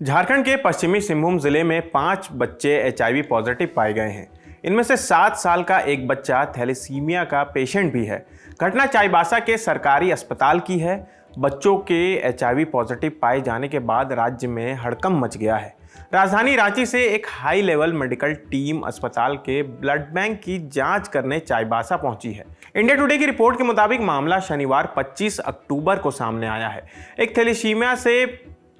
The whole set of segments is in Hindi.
झारखंड के पश्चिमी सिंहभूम जिले में 5 बच्चे HIV पॉजिटिव पाए गए हैं। इनमें से 7 साल का एक बच्चा थैलेसीमिया का पेशेंट भी है। घटना चाईबासा के सरकारी अस्पताल की है। बच्चों के HIV पॉजिटिव पाए जाने के बाद राज्य में हड़कंप मच गया है। राजधानी रांची से एक हाई लेवल मेडिकल टीम अस्पताल के ब्लड बैंक की जांच करने चाईबासा पहुंची है। इंडिया टुडे की रिपोर्ट के मुताबिक मामला शनिवार 25 अक्टूबर को सामने आया है। एक थैलेसीमिया से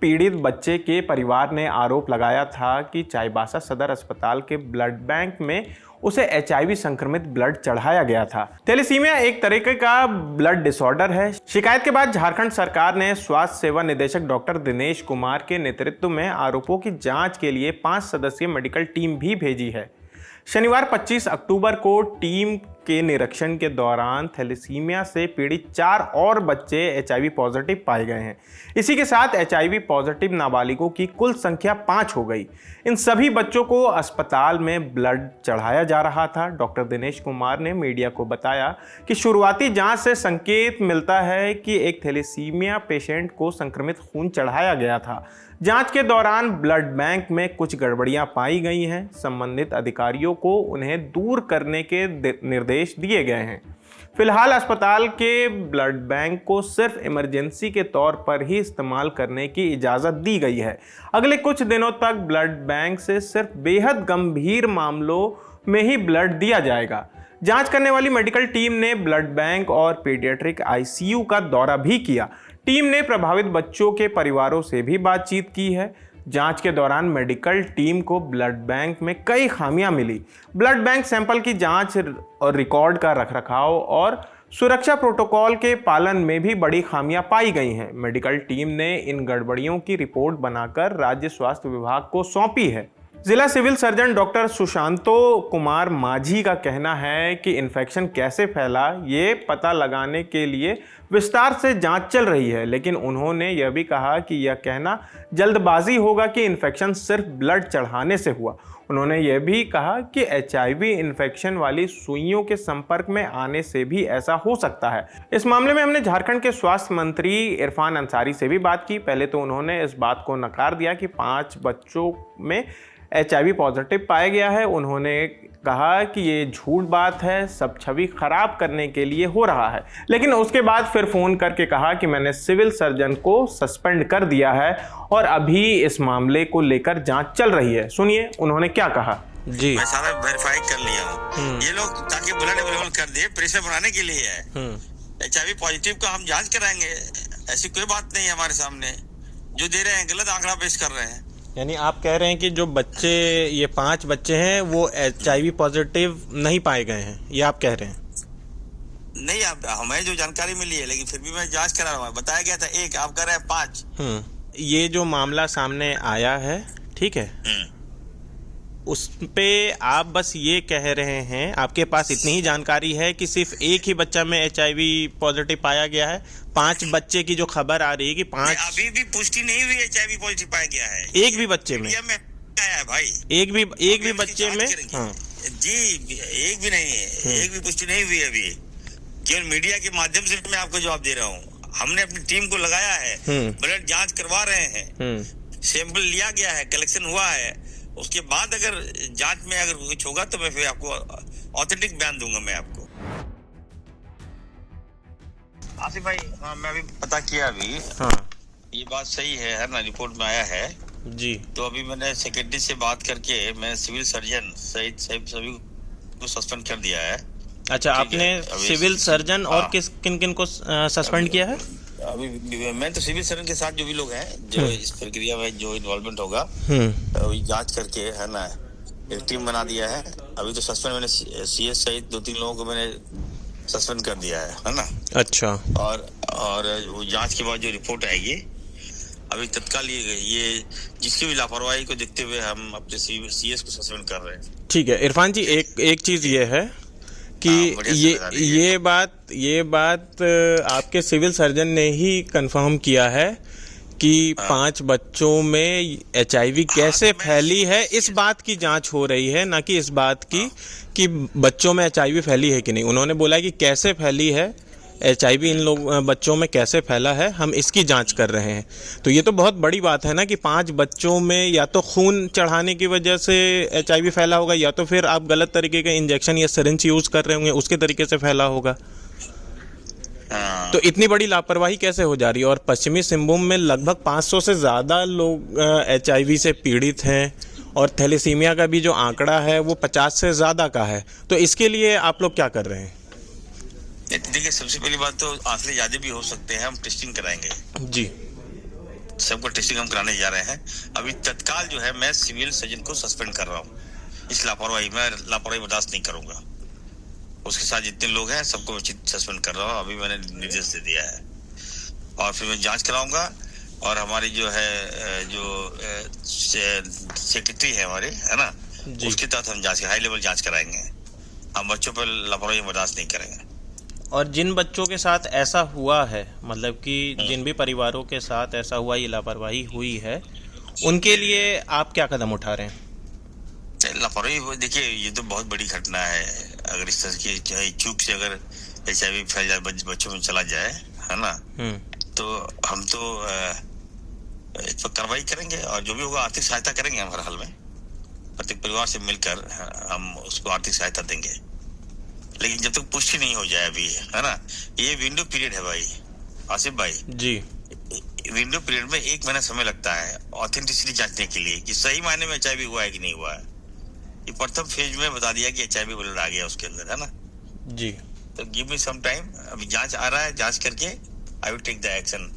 पीड़ित बच्चे के परिवार ने आरोप लगाया था कि चाईबासा सदर अस्पताल के ब्लड बैंक में उसे HIV संक्रमित ब्लड चढ़ाया गया था। थैलेसीमिया एक तरीके का ब्लड डिसऑर्डर है। शिकायत के बाद झारखंड सरकार ने स्वास्थ्य सेवा निदेशक डॉक्टर दिनेश कुमार के नेतृत्व में आरोपों की जांच के लिए 5 सदस्यीय मेडिकल टीम भी भेजी है। शनिवार 25 अक्टूबर को टीम के निरीक्षण के दौरान थैलेसीमिया से पीड़ित 4 और बच्चे HIV पॉजिटिव पाए गए हैं। इसी के साथ HIV पॉजिटिव नाबालिगों की कुल संख्या 5 हो गई। इन सभी बच्चों को अस्पताल में ब्लड चढ़ाया जा रहा था। डॉक्टर दिनेश कुमार ने मीडिया को बताया कि शुरुआती जांच से संकेत मिलता है कि एक थैलेसीमिया पेशेंट को संक्रमित खून चढ़ाया गया था। जांच के दौरान ब्लड बैंक में कुछ गड़बड़ियां पाई गई हैं। संबंधित अधिकारियों को उन्हें दूर करने के निर्देश दिए गए हैं। फिलहाल अस्पताल के ब्लड बैंक को सिर्फ इमरजेंसी के तौर पर ही इस्तेमाल करने की इजाज़त दी गई है। अगले कुछ दिनों तक ब्लड बैंक से सिर्फ बेहद गंभीर मामलों में ही ब्लड दिया जाएगा। जांच करने वाली मेडिकल टीम ने ब्लड बैंक और पीडियाट्रिक ICU का दौरा भी किया। टीम ने प्रभावित बच्चों के परिवारों से भी बातचीत की है। जांच के दौरान मेडिकल टीम को ब्लड बैंक में कई खामियां मिली। ब्लड बैंक सैंपल की जांच और रिकॉर्ड का रखरखाव और सुरक्षा प्रोटोकॉल के पालन में भी बड़ी खामियां पाई गई हैं। मेडिकल टीम ने इन गड़बड़ियों की रिपोर्ट बनाकर राज्य स्वास्थ्य विभाग को सौंपी है। जिला civil surgeon doctor Sushanto Kumar Majhi का कहना है कि इन्फेक्शन कैसे फैला ये पता लगाने के लिए विस्तार से जांच चल रही है, लेकिन उन्होंने यह भी कहा कि यह कहना जल्दबाजी होगा कि इन्फेक्शन सिर्फ ब्लड चढ़ाने से हुआ। उन्होंने यह भी कहा कि HIV इन्फेक्शन वाली सुइयों के संपर्क में आने से भी ऐसा हो सकता है। इस मामले में हमने झारखंड के स्वास्थ्य मंत्री इरफान अंसारी से भी बात की। पहले तो उन्होंने इस बात को नकार दिया कि 5 बच्चों में HIV पॉजिटिव पाया गया है। उन्होंने कहा कि ये झूठ बात है, सब छवि खराब करने के लिए हो रहा है। लेकिन उसके बाद फिर फोन करके कहा कि मैंने सिविल सर्जन को सस्पेंड कर दिया है और अभी इस मामले को लेकर जांच चल रही है। सुनिए उन्होंने क्या कहा। जी, मैं सारा वेरीफाई कर लिया हूँ। ये लोग ताकि ब्लड अवेलेबल कर दे, प्रेशर बढ़ाने के लिए है। HIV पॉजिटिव का हम जांच कराएंगे, ऐसी कोई बात नहीं है हमारे सामने। जो दे रहे हैं गलत आंकड़ा पेश कर रहे हैं। यानी आप कह रहे हैं कि जो बच्चे, ये 5 बच्चे हैं, वो HIV पॉजिटिव नहीं पाए गए हैं, ये आप कह रहे हैं? नहीं, आप हमें जो जानकारी मिली है, लेकिन फिर भी मैं जांच करा रहा हूँ। बताया गया था 1, आप कह रहे हैं 5। ये जो मामला सामने आया है, ठीक है, उस पे आप बस ये कह रहे हैं, आपके पास इतनी ही जानकारी है कि सिर्फ एक ही बच्चा में HIV पॉजिटिव पाया गया है? 5 बच्चे की जो खबर आ रही है कि 5 अभी भी पुष्टि नहीं हुई HIV पॉजिटिव पाया गया है। एक भी बच्चे में आया है भाई, एक भी बच्चे में? हाँ जी, एक भी नहीं है, एक भी पुष्टि नहीं हुई अभी। केवल मीडिया के माध्यम से मैं आपको जवाब दे रहा हूँ। हमने अपनी टीम को लगाया है, ब्लड जांच करवा रहे हैं, सैंपल लिया गया है, कलेक्शन हुआ है। उसके बाद अगर जांच में अगर कुछ होगा तो मैं फिर आपको ऑथेंटिक बयान दूंगा। मैं आपको आसिफ भाई, हाँ, मैं अभी पता किया अभी। हाँ, ये बात सही है ना, रिपोर्ट में आया है जी। तो अभी मैंने सेक्रेटरी से बात करके मैं सिविल सर्जन सहित सभी को सस्पेंड कर दिया है। अच्छा, आपने सिविल सर्जन और किन को सस्पेंड किया है? अभी मैं तो सिविल सर्जन के साथ जो भी लोग हैं, जो इस प्रक्रिया में जो इन्वॉल्वमेंट होगा, अभी जांच करके है ना एक टीम बना दिया है। अभी तो सस्पेंड मैंने CS सहित 2-3 लोगों को मैंने सस्पेंड कर दिया है ना। अच्छा, और वो जांच के बाद जो रिपोर्ट आएगी, अभी तत्काल ये जिसकी भी लापरवाही को देखते हुए हम अपने CS को सस्पेंड कर रहे हैं। ठीक है इरफान जी, एक चीज ये है कि ये बात आपके सिविल सर्जन ने ही कंफर्म किया है कि 5 बच्चों में HIV कैसे फैली है, इस बात की जांच हो रही है, ना कि इस बात की कि बच्चों में HIV फैली है कि नहीं। उन्होंने बोला कि कैसे फैली है HIV इन लोग बच्चों में कैसे फैला है, हम इसकी जांच कर रहे हैं। तो ये तो बहुत बड़ी बात है ना कि 5 बच्चों में या तो खून चढ़ाने की वजह से HIV फैला होगा, या तो फिर आप गलत तरीके का इंजेक्शन या सिरिंज यूज कर रहे होंगे, उसके तरीके से फैला होगा। तो इतनी बड़ी लापरवाही कैसे हो जा रही है? और पश्चिमी सिंहभूम में लगभग 500 से ज़्यादा लोग HIV से पीड़ित हैं, और थैलेसीमिया का भी जो आंकड़ा है वो 50 से ज़्यादा का है। तो इसके लिए आप लोग क्या कर रहे हैं? देखिए, सबसे पहली बात तो आंकड़े ज्यादा भी हो सकते हैं, हम टेस्टिंग कराएंगे जी। सबको टेस्टिंग हम कराने जा रहे हैं। अभी तत्काल जो है मैं सिविल सर्जन को सस्पेंड कर रहा हूँ। इस लापरवाही बर्दाश्त नहीं करूंगा। उसके साथ जितने लोग हैं सबको मैं सस्पेंड कर रहा हूँ, अभी मैंने निर्देश दे दिया है। और फिर मैं जांच कराऊंगा, और हमारी जो है जो सेक्रेटरी है हमारे, है ना, उसके तहत हम जांच, हाई लेवल जांच कराएंगे। हम बच्चों पर लापरवाही बर्दाश्त नहीं करेंगे। और जिन बच्चों के साथ ऐसा हुआ है, मतलब कि जिन भी परिवारों के साथ ऐसा हुआ, ये लापरवाही हुई है, उनके लिए आप क्या कदम उठा रहे हैं? लापरवाही, देखिए ये तो बहुत बड़ी घटना है। अगर इस तरह की चूक से अगर HIV फैल जाए, बच्चों में चला जाए, है ना, तो हम तो इस पर कार्रवाई करेंगे, और जो भी होगा आर्थिक सहायता करेंगे हम हर हाल में। प्रत्येक परिवार से मिलकर हम उसको आर्थिक सहायता देंगे, लेकिन जब तक पुष्टि नहीं हो जाए अभी, है ना, ये विंडो पीरियड है भाई आसिफ भाई जी। विंडो पीरियड में 1 महीना समय लगता है ऑथेंटिसिटी जांचने के लिए कि सही मायने में HIV हुआ है कि नहीं हुआ है। ये प्रथम फेज में बता दिया कि HIV ब्लड आ गया उसके अंदर, है ना जी। तो गिव मी सम टाइम, अभी जांच आ रहा है, जांच करके I will take the action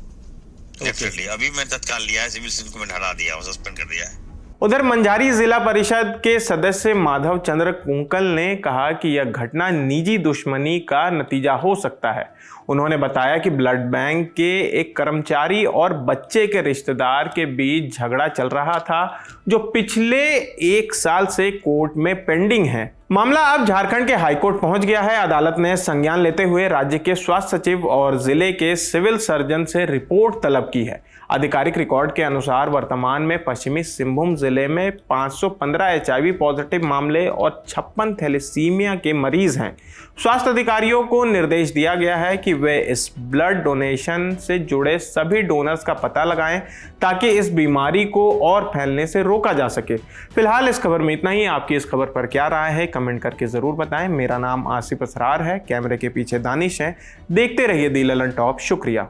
definitely. अभी मैं तत्काल लिया है, सिविल सर्जन को मैंने हटा दिया, सस्पेंड कर दिया है। उधर मंझारी जिला परिषद के सदस्य माधव चंद्र कुंकल ने कहा कि यह घटना निजी दुश्मनी का नतीजा हो सकता है। उन्होंने बताया कि ब्लड बैंक के एक कर्मचारी और बच्चे के रिश्तेदार के बीच झगड़ा चल रहा था, जो पिछले 1 साल से कोर्ट में पेंडिंग है। मामला अब झारखंड के हाईकोर्ट पहुंच गया है। अदालत ने संज्ञान लेते हुए राज्य के स्वास्थ्य सचिव और जिले के सिविल सर्जन से रिपोर्ट तलब की है। आधिकारिक रिकॉर्ड के अनुसार वर्तमान में पश्चिमी सिंहभूम जिले में 515 HIV पॉजिटिव मामले और 56 थैलेसीमिया के मरीज हैं। स्वास्थ्य अधिकारियों को निर्देश दिया गया है कि वे इस ब्लड डोनेशन से जुड़े सभी डोनर्स का पता लगाएं, ताकि इस बीमारी को और फैलने से रोका जा सके। फिलहाल इस खबर में इतना ही। आपकी इस खबर पर क्या राय है, कमेंट करके जरूर बताएं। मेरा नाम आसिफ असरार है, कैमरे के पीछे दानिश है। देखते रहिए दी ललन टॉप। शुक्रिया।